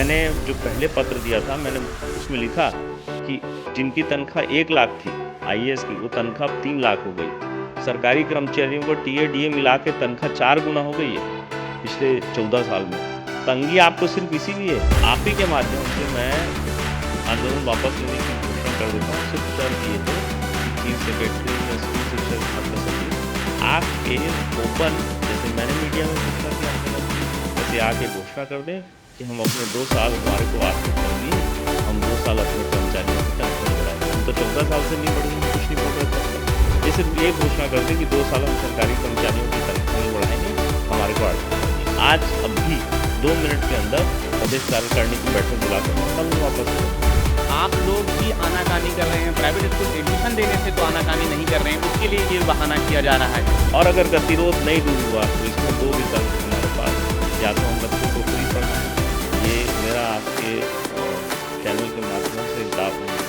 मैंने जो पहले पत्र दिया था, मैंने उसमें लिखा कि जिनकी तनख्वाह 1 लाख थी आईएएस की, वो तनख्वाह अब 3 लाख हो गई। सरकारी कर्मचारियों को टीए, डीए मिला के तनख्वाह 4 गुना हो गई है पिछले 14 साल में। तंगी आपको सिर्फ इसीलिए, आप ही के माध्यम से मैं आंदोलन वापस लेने की घोषणा कर देता हूँ। सिर्फ शर्त ये है कि चीफ सेक्रेटरी या स्कूल शिक्षा विभाग का सचिव आके ओपन, जैसे मैंने मीडिया में घोषणा की आंदोलन की, वैसे आके घोषणा कर दें कि हम अपने 2 साल हमारे को आर्थिक तंगी, हम 2 साल अपने कर्मचारियों की तनख्वाह बढ़ाएंगे। हम तो 14 साल से नहीं बढ़ी, कुछ नहीं बोल रहे थे। ये सिर्फ ये घोषणा कर दें कि 2 साल हम सरकारी कर्मचारियों की तनख्वाह बढ़ाएंगे, हमारे को आर्थिक तंगी। आज अभी 2 मिनट के अंदर प्रदेश कार्यकारिणी की बैठक बुलाकर हम वापस करें। आप लोग भी आनाकानी कर रहे हैं, प्राइवेट स्कूल एडमिशन देने से तो आनाकानी नहीं कर रहे हैं, उसके लिए ये बहाना किया जा रहा है। और अगर गतिरोध नहीं दूर हुआ तो इसमें 2 विकल्प हैं हमारे पास, या तो हम बच्चों को फ्री पढ़ाएं, ये मेरा आपके चैनल के माध्यम से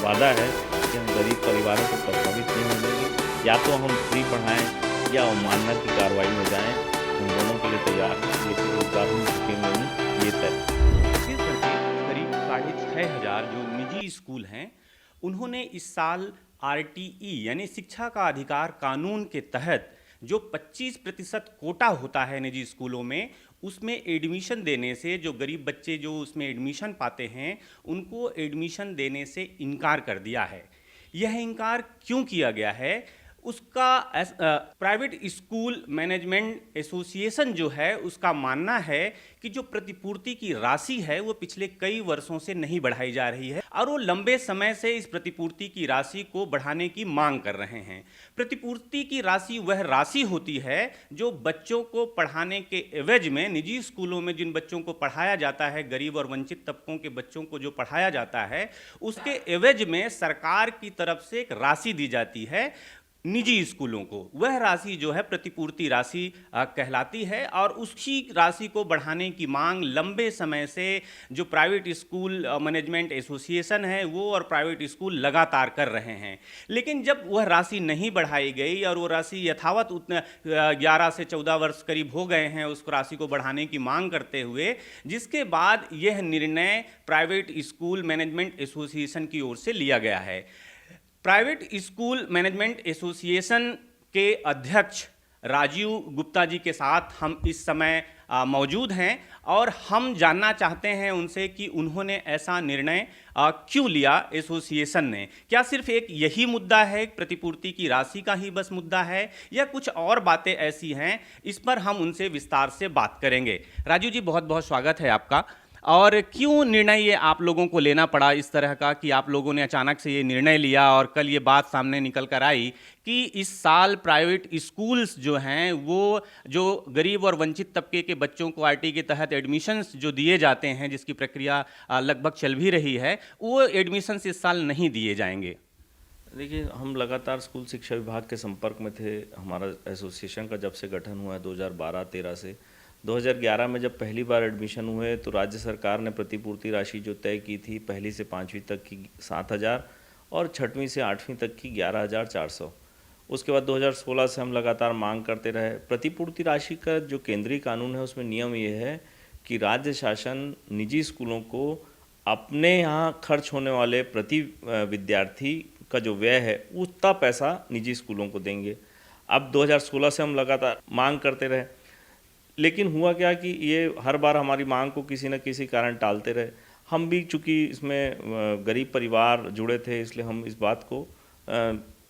वादा है कि हम गरीब परिवारों को प्रभावित नहीं होने देंगे, या तो हम फ्री पढ़ाएं या अवमानना की कार्रवाई में जाएं। हम दोनों के लिए तैयार हैं, लेकिन रोजगार हम चुकेंगे नहीं, ये तय। करीब 6,500 जो निजी स्कूल हैं, उन्होंने इस साल आरटीई यानी शिक्षा का अधिकार कानून के तहत जो 25% कोटा होता है निजी स्कूलों में, उसमें एडमिशन देने से जो गरीब बच्चे जो उसमें एडमिशन पाते हैं, उनको एडमिशन देने से इनकार कर दिया है। यह इनकार क्यों किया गया है? उसका प्राइवेट स्कूल मैनेजमेंट एसोसिएशन जो है, उसका मानना है कि जो प्रतिपूर्ति की राशि है वो पिछले कई वर्षों से नहीं बढ़ाई जा रही है और वो लंबे समय से इस प्रतिपूर्ति की राशि को बढ़ाने की मांग कर रहे हैं। प्रतिपूर्ति की राशि वह राशि होती है जो बच्चों को पढ़ाने के एवज में, निजी स्कूलों में जिन बच्चों को पढ़ाया जाता है, गरीब और वंचित तबकों के बच्चों को जो पढ़ाया जाता है, उसके एवज में सरकार की तरफ से एक राशि दी जाती है निजी स्कूलों को। वह राशि जो है प्रतिपूर्ति राशि कहलाती है और उसी राशि को बढ़ाने की मांग लंबे समय से जो प्राइवेट स्कूल मैनेजमेंट एसोसिएशन है वो और प्राइवेट स्कूल लगातार कर रहे हैं। लेकिन जब वह राशि नहीं बढ़ाई गई और वो राशि यथावत उतना 11 से 14 वर्ष करीब हो गए हैं उस राशि को बढ़ाने की मांग करते हुए, जिसके बाद यह निर्णय प्राइवेट स्कूल मैनेजमेंट एसोसिएशन की ओर से लिया गया है। प्राइवेट स्कूल मैनेजमेंट एसोसिएशन के अध्यक्ष राजीव गुप्ता जी के साथ हम इस समय मौजूद हैं और हम जानना चाहते हैं उनसे कि उन्होंने ऐसा निर्णय क्यों लिया एसोसिएशन ने। क्या सिर्फ एक यही मुद्दा है, प्रतिपूर्ति की राशि का ही बस मुद्दा है, या कुछ और बातें ऐसी हैं? इस पर हम उनसे विस्तार से बात करेंगे। राजीव जी, बहुत बहुत स्वागत है आपका। और क्यों निर्णय ये आप लोगों को लेना पड़ा इस तरह का कि आप लोगों ने अचानक से ये निर्णय लिया और कल ये बात सामने निकल कर आई कि इस साल प्राइवेट स्कूल्स जो हैं वो जो गरीब और वंचित तबके के बच्चों को आरटी के तहत एडमिशन्स जो दिए जाते हैं, जिसकी प्रक्रिया लगभग चल भी रही है, वो एडमिशन्स इस साल नहीं दिए जाएंगे? देखिए, हम लगातार स्कूल शिक्षा विभाग के संपर्क में थे। हमारा एसोसिएशन का जब से गठन हुआ है 2012-13 से, 2011 में जब पहली बार एडमिशन हुए तो राज्य सरकार ने प्रतिपूर्ति राशि जो तय की थी, पहली से 5वीं तक की 7,000 और 6वीं से 8वीं तक की 11,400। उसके बाद 2016 से हम लगातार मांग करते रहे। प्रतिपूर्ति राशि का जो केंद्रीय कानून है उसमें नियम ये है कि राज्य शासन निजी स्कूलों को अपने यहाँ खर्च होने वाले प्रति विद्यार्थी का जो व्यय है उतना पैसा निजी स्कूलों को देंगे। अब 2016 से हम लगातार मांग करते रहे, लेकिन हुआ क्या कि ये हर बार हमारी मांग को किसी न किसी कारण टालते रहे। हम भी चूँकि इसमें गरीब परिवार जुड़े थे, इसलिए हम इस बात को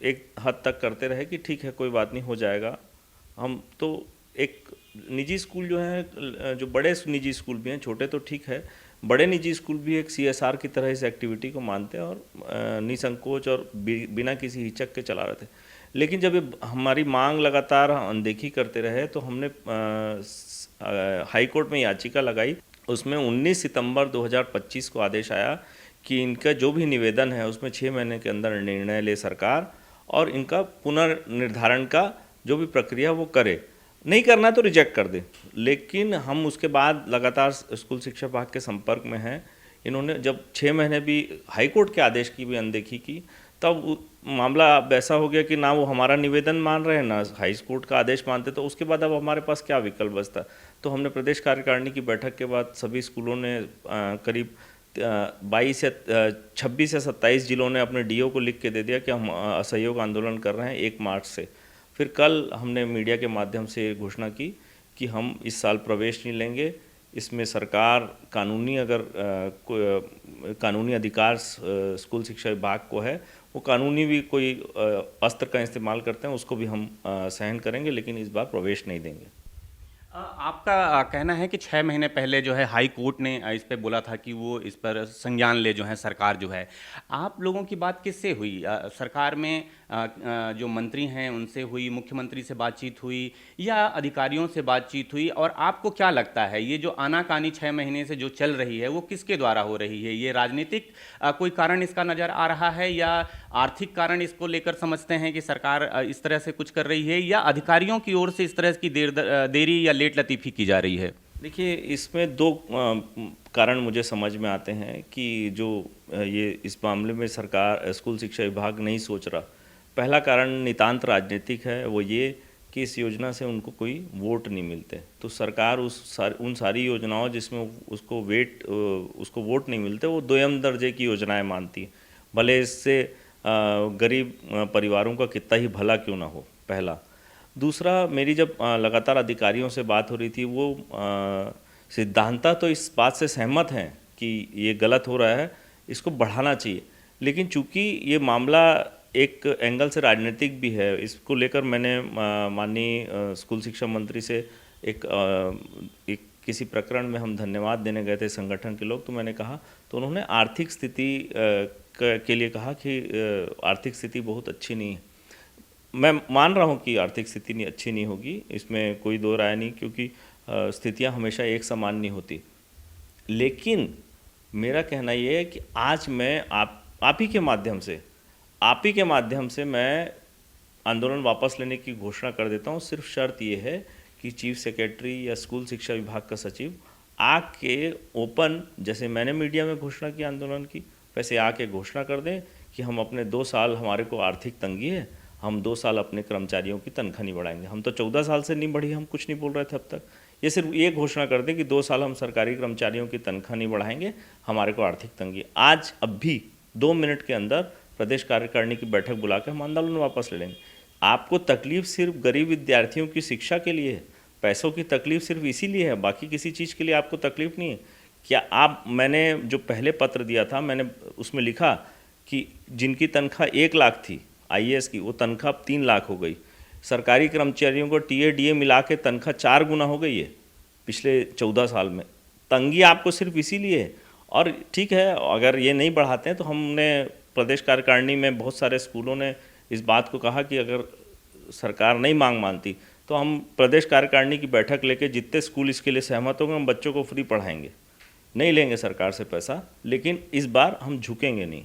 एक हद तक करते रहे कि ठीक है, कोई बात नहीं, हो जाएगा। हम तो एक निजी स्कूल जो हैं, जो बड़े निजी स्कूल भी हैं, छोटे तो ठीक है, बड़े निजी स्कूल भी एक CSR की तरह इस एक्टिविटी को मानते हैं और निसंकोच और बिना किसी हिचक के चला रहे थे। लेकिन जब हमारी मांग लगातार अनदेखी करते रहे तो हमने हाई कोर्ट में याचिका लगाई। उसमें 19 सितंबर 2025 को आदेश आया कि इनका जो भी निवेदन है उसमें 6 महीने के अंदर निर्णय ले सरकार और इनका पुनर्निर्धारण का जो भी प्रक्रिया वो करे, नहीं करना तो रिजेक्ट कर दे। लेकिन हम उसके बाद लगातार स्कूल शिक्षा विभाग के संपर्क में हैं। इन्होंने जब 6 महीने भी हाई कोर्ट के आदेश की भी अनदेखी की, तब मामला अब ऐसा हो गया कि ना वो हमारा निवेदन मान रहे हैं, ना हाई कोर्ट का आदेश मानते, तो उसके बाद अब हमारे पास क्या विकल्प बचता। तो हमने प्रदेश कार्यकारिणी की बैठक के बाद सभी स्कूलों ने करीब 22 या 26 या 27 जिलों ने अपने डीओ को लिख के दे दिया कि हम असहयोग आंदोलन कर रहे हैं 1 मार्च से। फिर कल हमने मीडिया के माध्यम से घोषणा की कि हम इस साल प्रवेश नहीं लेंगे। इसमें सरकार कानूनी अधिकार स्कूल शिक्षा विभाग को है, वो कानूनी भी कोई अस्त्र का इस्तेमाल करते हैं उसको भी हम सहन करेंगे, लेकिन इस बार प्रवेश नहीं देंगे। आपका कहना है कि 6 महीने पहले जो है हाई कोर्ट ने इस पे बोला था कि वो इस पर संज्ञान ले जो है सरकार जो है। आप लोगों की बात किससे हुई? सरकार में जो मंत्री हैं उनसे हुई, मुख्यमंत्री से बातचीत हुई या अधिकारियों से बातचीत हुई? और आपको क्या लगता है ये जो आनाकानी 6 महीने से जो चल रही है वो किसके द्वारा हो रही है? ये राजनीतिक कोई कारण इसका नज़र आ रहा है या आर्थिक कारण इसको लेकर समझते हैं कि सरकार इस तरह से कुछ कर रही है, या अधिकारियों की ओर से इस तरह की देरी या लेट लतीफ़ी की जा रही है? देखिए, इसमें 2 कारण मुझे समझ में आते हैं कि जो ये इस मामले में सरकार स्कूल शिक्षा विभाग नहीं सोच रहा। पहला कारण नितांत राजनीतिक है, वो ये कि इस योजना से उनको कोई वोट नहीं मिलते, तो सरकार उन सारी योजनाओं जिसमें उसको वोट नहीं मिलते वो दोयम दर्जे की योजनाएं मानती है, भले इससे गरीब परिवारों का कितना ही भला क्यों ना हो। पहला। दूसरा, मेरी जब लगातार अधिकारियों से बात हो रही थी, वो सिद्धांततः तो इस बात से सहमत हैं कि ये गलत हो रहा है, इसको बढ़ाना चाहिए, लेकिन चूंकि ये मामला एक एंगल से राजनीतिक भी है, इसको लेकर मैंने माननीय स्कूल शिक्षा मंत्री से एक किसी प्रकरण में हम धन्यवाद देने गए थे संगठन के लोग, तो मैंने कहा, तो उन्होंने आर्थिक स्थिति के लिए कहा कि आर्थिक स्थिति बहुत अच्छी नहीं है। मैं मान रहा हूँ कि आर्थिक स्थिति अच्छी नहीं होगी, इसमें कोई दो राय नहीं, क्योंकि स्थितियाँ हमेशा एक समान नहीं होती। लेकिन मेरा कहना ये है कि आज मैं आप ही के माध्यम से मैं आंदोलन वापस लेने की घोषणा कर देता हूँ। सिर्फ शर्त ये है कि चीफ सेक्रेटरी या स्कूल शिक्षा विभाग का सचिव आके ओपन, जैसे मैंने मीडिया में घोषणा की आंदोलन की, वैसे आके घोषणा कर दें कि हम अपने 2 साल, हमारे को आर्थिक तंगी है, हम 2 साल अपने कर्मचारियों की तनख्वाह नहीं बढ़ाएंगे। हम तो 14 साल से नहीं बढ़ी, हम कुछ नहीं बोल रहे थे अब तक। ये सिर्फ ये घोषणा कर दें कि 2 साल हम सरकारी कर्मचारियों की तनख्वाह नहीं बढ़ाएंगे, हमारे को आर्थिक तंगी। आज अब भी 2 मिनट के अंदर प्रदेश कार्यकारिणी की बैठक बुला के हम आंदोलन वापस ले लेंगे। आपको तकलीफ सिर्फ गरीब विद्यार्थियों की शिक्षा के लिए है, पैसों की तकलीफ सिर्फ इसीलिए है, बाकी किसी चीज़ के लिए आपको तकलीफ नहीं है क्या? मैंने जो पहले पत्र दिया था, मैंने उसमें लिखा कि जिनकी तनख्वाह 1 लाख थी IAS की, वो तनख्वाह 3 लाख हो गई। सरकारी कर्मचारियों को TA DA मिला के तनख्वाह 4 गुना हो गई है पिछले 14 साल में। तंगी आपको सिर्फ इसीलिए है। और ठीक है, अगर ये नहीं बढ़ाते हैं तो हमने प्रदेश कार्यकारिणी में बहुत सारे स्कूलों ने इस बात को कहा कि अगर सरकार नहीं मानती तो हम प्रदेश कार्यकारिणी की बैठक लेके जितने स्कूल इसके लिए सहमत होंगे हम बच्चों को फ्री पढ़ाएंगे, नहीं लेंगे सरकार से पैसा, लेकिन इस बार हम झुकेंगे नहीं।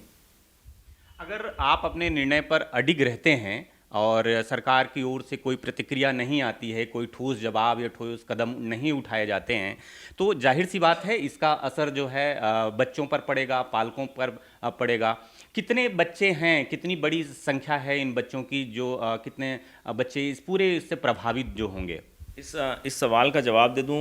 अगर आप अपने निर्णय पर अडिग रहते हैं और सरकार की ओर से कोई प्रतिक्रिया नहीं आती है, कोई ठोस जवाब या ठोस कदम नहीं उठाए जाते हैं, तो जाहिर सी बात है इसका असर जो है बच्चों पर पड़ेगा, पालकों पर पड़ेगा। कितने बच्चे हैं, कितनी बड़ी संख्या है इन बच्चों की, जो कितने बच्चे इस पूरे इससे प्रभावित जो होंगे? इस सवाल का जवाब दे दूं,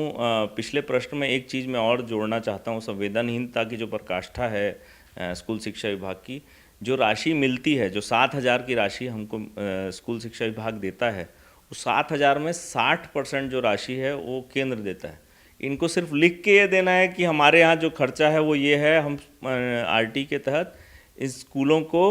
पिछले प्रश्न में एक चीज़ मैं और जोड़ना चाहता हूं। संवेदनहीनता की जो पराकाष्ठा है स्कूल शिक्षा विभाग की, जो राशि मिलती है, जो 7,000 की राशि हमको स्कूल शिक्षा विभाग देता है, उस 7,000 में 60% जो राशि है वो केंद्र देता है। इनको सिर्फ लिख के ये देना है कि हमारे यहाँ जो खर्चा है वो ये है, हम RT के तहत इस स्कूलों को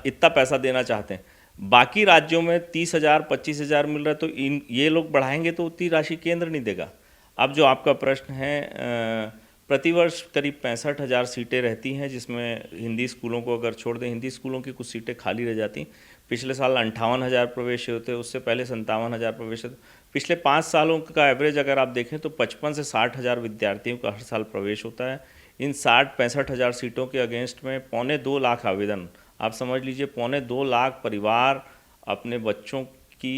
इतना पैसा देना चाहते हैं। बाकी राज्यों में 30,000 25,000 मिल रहा है, तो ये लोग बढ़ाएंगे तो उतनी राशि केंद्र नहीं देगा। अब जो आपका प्रश्न है, प्रतिवर्ष करीब 65,000 सीटें रहती हैं, जिसमें हिंदी स्कूलों को अगर छोड़ दें, हिंदी स्कूलों की कुछ सीटें खाली रह जाती। पिछले साल 58,000 प्रवेश होते, उससे पहले 57,000 प्रवेश होते। पिछले 5 सालों का एवरेज अगर आप देखें तो 55 से 60,000 विद्यार्थियों का हर साल प्रवेश होता है। इन 65,000 सीटों के अगेंस्ट में 2.25 लाख आवेदन, आप समझ लीजिए 2.25 लाख परिवार अपने बच्चों की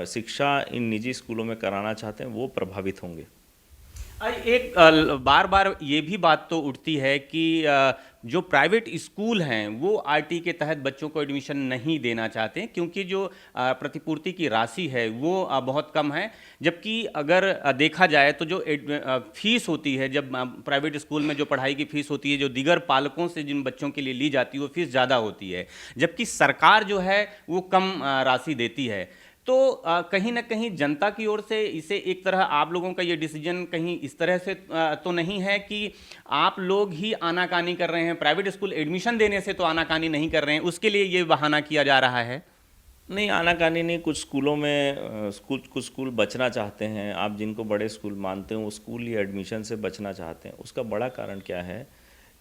शिक्षा इन निजी स्कूलों में कराना चाहते हैं, वो प्रभावित होंगे। एक बार बार ये भी बात तो उठती है कि जो प्राइवेट स्कूल हैं वो आरटी के तहत बच्चों को एडमिशन नहीं देना चाहते क्योंकि जो प्रतिपूर्ति की राशि है वो बहुत कम है। जबकि अगर देखा जाए तो जो फीस होती है, जब प्राइवेट स्कूल में जो पढ़ाई की फीस होती है, जो दीगर पालकों से जिन बच्चों के लिए ली जाती है वो फीस ज़्यादा होती है, जबकि सरकार जो है वो कम राशि देती है। तो कहीं ना कहीं जनता की ओर से इसे एक तरह आप लोगों का ये डिसीजन कहीं इस तरह से तो नहीं है कि आप लोग ही आनाकानी कर रहे हैं, प्राइवेट स्कूल एडमिशन देने से तो आनाकानी नहीं कर रहे हैं, उसके लिए ये बहाना किया जा रहा है? नहीं, आनाकानी नहीं। कुछ स्कूलों में कुछ स्कूल बचना चाहते हैं। आप जिनको बड़े स्कूल मानते हैं वो स्कूल ही एडमिशन से बचना चाहते हैं। उसका बड़ा कारण क्या है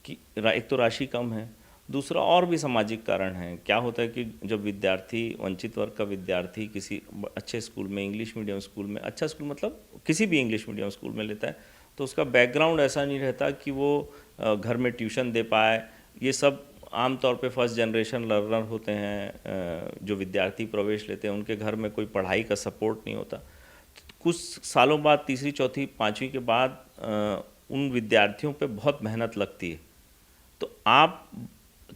कि एक तो राशि कम है, दूसरा और भी सामाजिक कारण है। क्या होता है कि जब विद्यार्थी, वंचित वर्ग का विद्यार्थी किसी अच्छे स्कूल में, इंग्लिश मीडियम स्कूल में, अच्छा स्कूल मतलब किसी भी इंग्लिश मीडियम स्कूल में लेता है, तो उसका बैकग्राउंड ऐसा नहीं रहता कि वो घर में ट्यूशन दे पाए। ये सब आमतौर पे फर्स्ट जनरेशन लर्नर होते हैं। जो विद्यार्थी प्रवेश लेते हैं उनके घर में कोई पढ़ाई का सपोर्ट नहीं होता। कुछ सालों बाद, तीसरी चौथी पाँचवीं के बाद उन विद्यार्थियों पे बहुत मेहनत लगती है। तो आप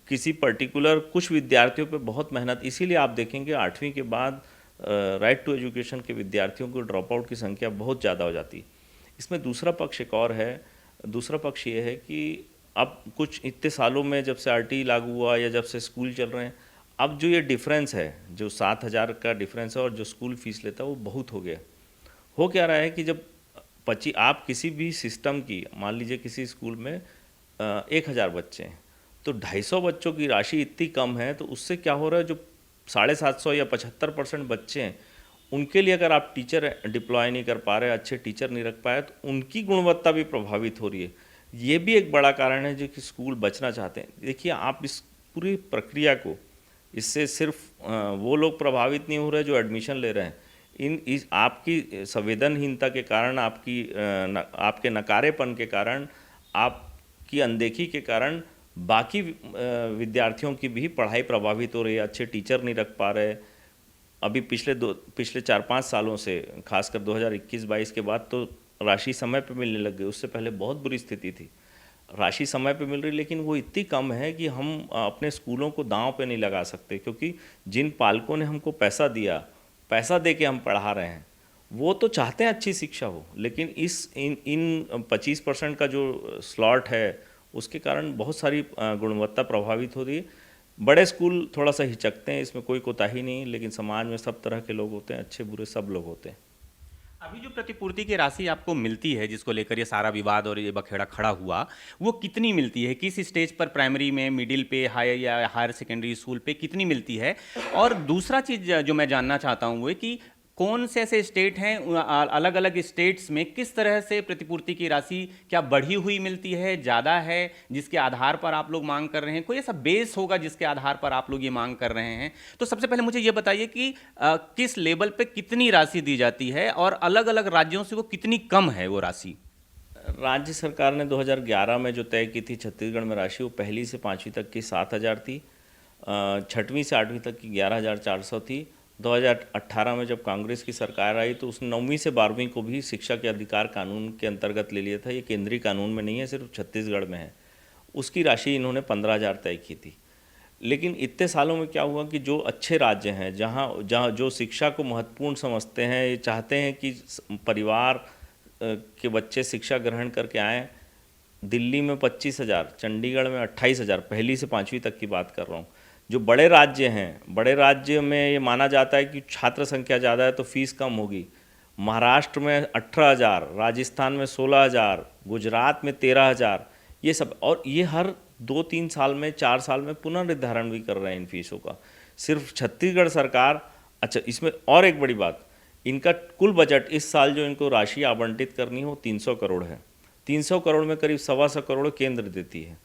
किसी पर्टिकुलर कुछ विद्यार्थियों पे बहुत मेहनत, इसीलिए आप देखेंगे 8वीं के बाद राइट टू एजुकेशन के विद्यार्थियों को ड्रॉप आउट की संख्या बहुत ज़्यादा हो जाती है। इसमें दूसरा पक्ष एक और है। दूसरा पक्ष ये है कि अब कुछ इतने सालों में जब से आरटी लागू हुआ या जब से स्कूल चल रहे हैं, अब जो ये डिफरेंस है, जो 7,000 का डिफरेंस है और जो स्कूल फीस लेता है वो बहुत हो गया। हो क्या रहा है कि जब आप किसी भी सिस्टम की, मान लीजिए किसी स्कूल में 1,000 बच्चे हैं तो 250 बच्चों की राशि इतनी कम है, तो उससे क्या हो रहा है, जो 750 या 75% बच्चे हैं उनके लिए अगर आप टीचर डिप्लॉय नहीं कर पा रहे, अच्छे टीचर नहीं रख पाए, तो उनकी गुणवत्ता भी प्रभावित हो रही है। ये भी एक बड़ा कारण है जो कि स्कूल बचना चाहते हैं। देखिए, आप इस पूरी प्रक्रिया को, इससे सिर्फ वो लोग प्रभावित नहीं हो रहे जो एडमिशन ले रहे हैं। इस आपकी संवेदनहीनता के कारण, आपके नकारेपन के कारण, आपकी अनदेखी के कारण बाकी विद्यार्थियों की भी पढ़ाई प्रभावित हो रही है। अच्छे टीचर नहीं रख पा रहे। अभी पिछले 4-5 सालों से, खासकर 2021-22 के बाद तो राशि समय पे मिलने लग गई। उससे पहले बहुत बुरी स्थिति थी। राशि समय पे मिल रही, लेकिन वो इतनी कम है कि हम अपने स्कूलों को दांव पे नहीं लगा सकते, क्योंकि जिन पालकों ने हमको पैसा दिया, पैसा दे के हम पढ़ा रहे हैं, वो तो चाहते हैं अच्छी शिक्षा हो, लेकिन इन 25% का जो स्लॉट है उसके कारण बहुत सारी गुणवत्ता प्रभावित हो रही है। बड़े स्कूल थोड़ा सा हिचकते हैं, इसमें कोई कोताही नहीं, लेकिन समाज में सब तरह के लोग होते हैं, अच्छे बुरे सब लोग होते हैं। अभी जो प्रतिपूर्ति की राशि आपको मिलती है, जिसको लेकर ये सारा विवाद और ये बखेड़ा खड़ा हुआ, वो कितनी मिलती है? किस स्टेज पर, प्राइमरी में, मिडिल पे, हाई या हायर सेकेंडरी स्कूल पे कितनी मिलती है? और दूसरा चीज़ जो मैं जानना चाहता हूँ वो है कि कौन से ऐसे स्टेट हैं, अलग अलग स्टेट्स में किस तरह से प्रतिपूर्ति की राशि क्या बढ़ी हुई मिलती है, ज़्यादा है, जिसके आधार पर आप लोग मांग कर रहे हैं? कोई ऐसा बेस होगा जिसके आधार पर आप लोग ये मांग कर रहे हैं? तो सबसे पहले मुझे ये बताइए कि किस लेवल पे कितनी राशि दी जाती है और अलग अलग राज्यों से वो कितनी कम है वो राशि? राज्य सरकार ने 2011 में जो तय की थी छत्तीसगढ़ में राशि, वो पहली से पाँचवीं तक की 7,000 थी, 6वीं से 8वीं तक की 11,400 थी। 2018 में जब कांग्रेस की सरकार आई तो उसने 9वीं से 12वीं को भी शिक्षा के अधिकार कानून के अंतर्गत ले लिया था। ये केंद्रीय कानून में नहीं है, सिर्फ छत्तीसगढ़ में है। उसकी राशि इन्होंने 15,000 तय की थी। लेकिन इतने सालों में क्या हुआ कि जो अच्छे राज्य हैं, जहाँ जहाँ जो शिक्षा को महत्वपूर्ण समझते हैं, ये चाहते हैं कि परिवार के बच्चे शिक्षा ग्रहण करके आएँ। दिल्ली में 25,000, चंडीगढ़ में 28,000, पहली से पाँचवीं तक की बात कर रहा हूँ। जो बड़े राज्य हैं, बड़े राज्य में ये माना जाता है कि छात्र संख्या ज़्यादा है तो फीस कम होगी। महाराष्ट्र में 18,000, राजस्थान में 16,000, गुजरात में 13,000, ये सब। और ये हर 2-3 साल में, 4 साल में पुनर्निर्धारण भी कर रहे हैं इन फीसों का। सिर्फ छत्तीसगढ़ सरकार, अच्छा इसमें और एक बड़ी बात, इनका कुल बजट इस साल जो इनको राशि आवंटित करनी हो 300 करोड़ है। 300 करोड़ में करीब 125 करोड़ केंद्र देती है।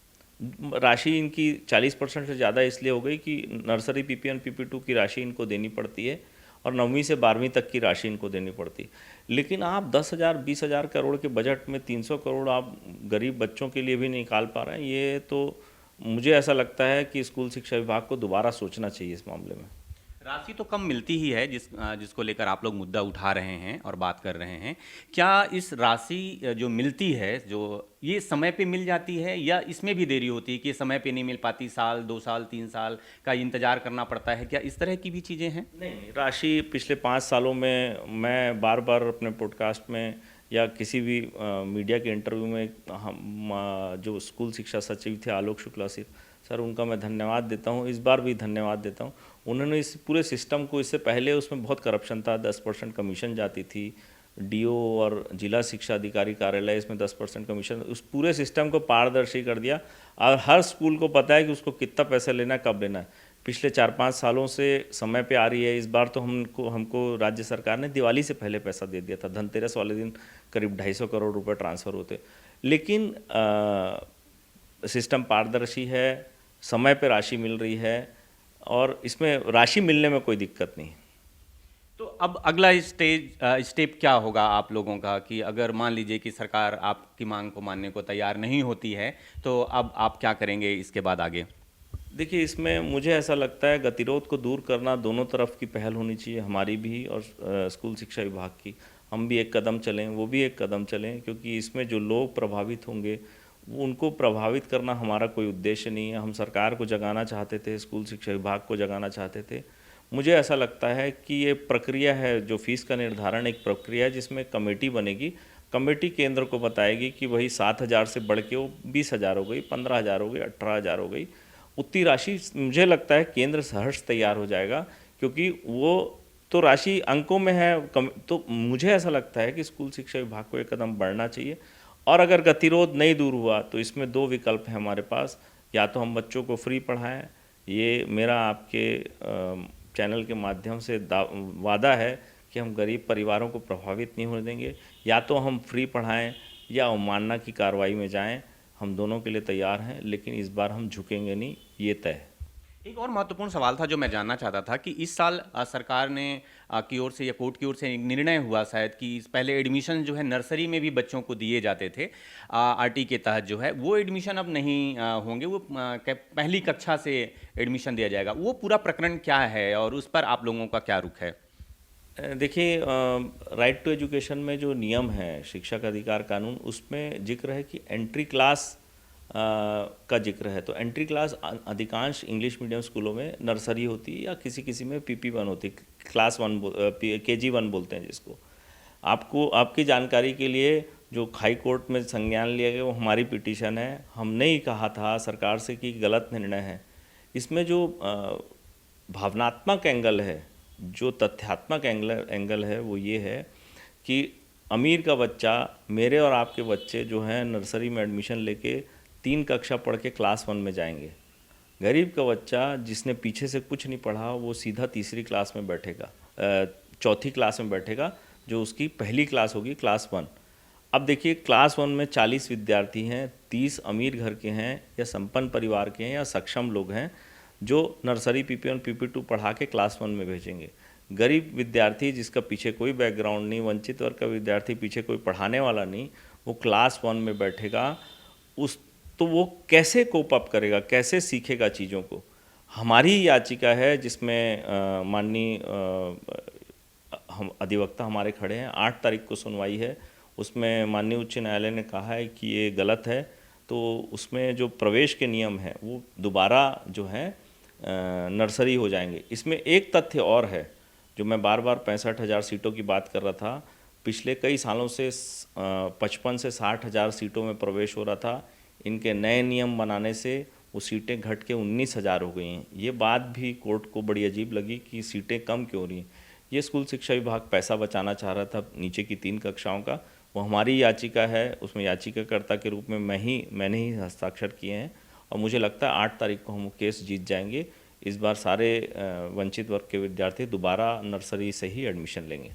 राशि इनकी 40% से ज़्यादा इसलिए हो गई कि नर्सरी PP1 PP2 की राशि इनको देनी पड़ती है और 9वीं से 12वीं तक की राशि इनको देनी पड़ती है। लेकिन आप 10,000 20,000 करोड़ के बजट में 300 करोड़ आप गरीब बच्चों के लिए भी निकाल पा रहे हैं। ये तो मुझे ऐसा लगता है कि स्कूल शिक्षा विभाग को दोबारा सोचना चाहिए इस मामले में। राशि तो कम मिलती ही है जिसको लेकर आप लोग मुद्दा उठा रहे हैं और बात कर रहे हैं। क्या इस राशि जो मिलती है, जो ये समय पे मिल जाती है या इसमें भी देरी होती है कि समय पे नहीं मिल पाती, साल 2 साल 3 साल का इंतजार करना पड़ता है? क्या इस तरह की भी चीज़ें हैं? नहीं, राशि पिछले 5 सालों में मैं बार बार अपने पॉडकास्ट में या किसी भी मीडिया के इंटरव्यू में जो स्कूल शिक्षा सचिव थे आलोक शुक्ला सर, उनका मैं धन्यवाद देता हूँ, इस बार भी धन्यवाद देता हूँ। उन्होंने इस पूरे सिस्टम को, इससे पहले उसमें बहुत करप्शन था, 10% कमीशन जाती थी, डीओ और जिला शिक्षा अधिकारी कार्यालय इसमें 10% कमीशन, उस पूरे सिस्टम को पारदर्शी कर दिया और हर स्कूल को पता है कि उसको कितना पैसा लेना है, कब लेना है। पिछले 4-5 सालों से समय पे आ रही है। इस बार तो हमको राज्य सरकार ने दिवाली से पहले पैसा दे दिया था, धनतेरस वाले दिन करीब 250 करोड़ रुपए ट्रांसफ़र होते। लेकिन सिस्टम पारदर्शी है, समय पे राशि मिल रही है और इसमें राशि मिलने में कोई दिक्कत नहीं। तो अब अगला स्टेप क्या होगा आप लोगों का, कि अगर मान लीजिए कि सरकार आपकी मांग को मानने को तैयार नहीं होती है, तो अब आप क्या करेंगे इसके बाद आगे? देखिए, इसमें मुझे ऐसा लगता है गतिरोध को दूर करना दोनों तरफ की पहल होनी चाहिए, हमारी भी और स्कूल शिक्षा विभाग की। हम भी एक कदम चलें, वो भी एक कदम चलें, क्योंकि इसमें जो लोग प्रभावित होंगे उनको प्रभावित करना हमारा कोई उद्देश्य नहीं है। हम सरकार को जगाना चाहते थे, स्कूल शिक्षा विभाग को जगाना चाहते थे। मुझे ऐसा लगता है कि ये प्रक्रिया है, जो फीस का निर्धारण एक प्रक्रिया है जिसमें कमेटी बनेगी। कमेटी केंद्र को बताएगी कि वही 7,000 से बढ़ के वो 20,000 हो गई, 15,000 हो गई, 18,000 हो गई। उतनी राशि मुझे लगता है केंद्र सहर्ष तैयार हो जाएगा, क्योंकि वो तो राशि अंकों में है। तो मुझे ऐसा लगता है कि स्कूल शिक्षा विभाग को एक कदम बढ़ना चाहिए। और अगर गतिरोध नहीं दूर हुआ तो इसमें 2 विकल्प हैं हमारे पास, या तो हम बच्चों को फ्री पढ़ाएं, ये मेरा आपके चैनल के माध्यम से वादा है कि हम गरीब परिवारों को प्रभावित नहीं होने देंगे, या तो हम फ्री पढ़ाएं या अवमानना की कार्रवाई में जाएं। हम दोनों के लिए तैयार हैं, लेकिन इस बार हम झुकेंगे नहीं, ये तय है। एक और महत्वपूर्ण सवाल था जो मैं जानना चाहता था कि इस साल सरकार ने की ओर से या कोर्ट की ओर से एक निर्णय हुआ शायद कि पहले एडमिशन जो है नर्सरी में भी बच्चों को दिए जाते थे आरटी के तहत, जो है वो एडमिशन अब नहीं होंगे, वो पहली कक्षा से एडमिशन दिया जाएगा। वो पूरा प्रकरण क्या है और उस पर आप लोगों का क्या रुख है? देखिए, राइट टू एजुकेशन में जो नियम है, शिक्षा का अधिकार कानून, उसमें जिक्र है कि एंट्री क्लास का जिक्र है। तो एंट्री क्लास अधिकांश इंग्लिश मीडियम स्कूलों में नर्सरी होती है या किसी किसी में PP1 होती है, क्लास 1 KG1 बोलते हैं जिसको। आपकी जानकारी के लिए जो हाई कोर्ट में संज्ञान लिया गया वो हमारी पिटीशन है। हमने ही कहा था सरकार से कि गलत निर्णय है। इसमें जो भावनात्मक एंगल है, जो तथ्यात्मक एंगल है, वो ये है कि अमीर का बच्चा, मेरे और आपके बच्चे जो हैं, नर्सरी में एडमिशन लेके 3 कक्षा पढ़ के क्लास 1 में जाएंगे। गरीब का बच्चा जिसने पीछे से कुछ नहीं पढ़ा, वो सीधा तीसरी क्लास में बैठेगा, चौथी क्लास में बैठेगा, जो उसकी पहली क्लास होगी, क्लास 1। अब देखिए, क्लास 1 में 40 विद्यार्थी हैं, 30 अमीर घर के हैं या संपन्न परिवार के हैं या सक्षम लोग हैं, जो नर्सरी PP1 PP2 पढ़ा के क्लास 1 में भेजेंगे। गरीब विद्यार्थी जिसका पीछे कोई बैकग्राउंड नहीं, वंचित वर्ग का विद्यार्थी, पीछे कोई पढ़ाने वाला नहीं, वो क्लास 1 में बैठेगा। तो वो कैसे कोप अप करेगा, कैसे सीखेगा चीज़ों को? हमारी याचिका है जिसमें माननीय हम अधिवक्ता हमारे खड़े हैं, 8 तारीख को सुनवाई है। उसमें माननीय उच्च न्यायालय ने कहा है कि ये गलत है, तो उसमें जो प्रवेश के नियम हैं वो दोबारा जो है नर्सरी हो जाएंगे। इसमें एक तथ्य और है, जो मैं बार बार 65,000 सीटों की बात कर रहा था। पिछले कई सालों से 55 से 60,000 सीटों में प्रवेश हो रहा था। इनके नए नियम बनाने से वो सीटें घट के 19,000 हो गई हैं। ये बात भी कोर्ट को बड़ी अजीब लगी कि सीटें कम क्यों हो रही हैं। ये स्कूल शिक्षा विभाग पैसा बचाना चाह रहा था नीचे की 3 कक्षाओं का। वो हमारी याचिका है, उसमें याचिकाकर्ता के रूप में मैंने ही हस्ताक्षर किए हैं, और मुझे लगता है 8 तारीख को हम केस जीत जाएंगे। इस बार सारे वंचित वर्ग के विद्यार्थी दोबारा नर्सरी से ही एडमिशन लेंगे।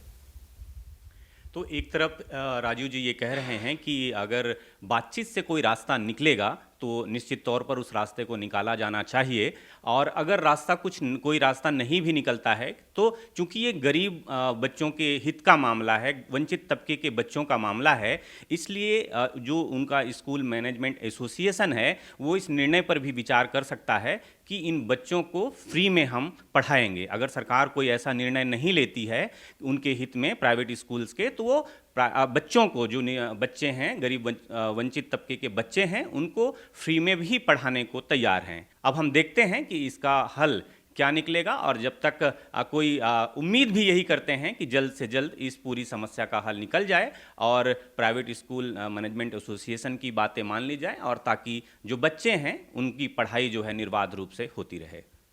तो एक तरफ राजीव जी ये कह रहे हैं कि अगर बातचीत से कोई रास्ता निकलेगा तो निश्चित तौर पर उस रास्ते को निकाला जाना चाहिए। और अगर रास्ता कोई रास्ता नहीं भी निकलता है तो चूंकि ये गरीब बच्चों के हित का मामला है, वंचित तबके के बच्चों का मामला है, इसलिए जो उनका स्कूल मैनेजमेंट एसोसिएशन है वो इस निर्णय पर भी विचार कर सकता है कि इन बच्चों को फ्री में हम पढ़ाएंगे। अगर सरकार कोई ऐसा निर्णय नहीं लेती है उनके हित में प्राइवेट स्कूल्स के, तो वो बच्चों को, जो बच्चे हैं गरीब वंचित तबके के बच्चे हैं, उनको फ्री में भी पढ़ाने को तैयार हैं। अब हम देखते हैं कि इसका हल क्या निकलेगा, और जब तक कोई उम्मीद भी यही करते हैं कि जल्द से जल्द इस पूरी समस्या का हल निकल जाए और प्राइवेट स्कूल मैनेजमेंट एसोसिएशन की बातें मान ली जाए, और ताकि जो बच्चे हैं उनकी पढ़ाई जो है निर्बाध रूप से होती रहे।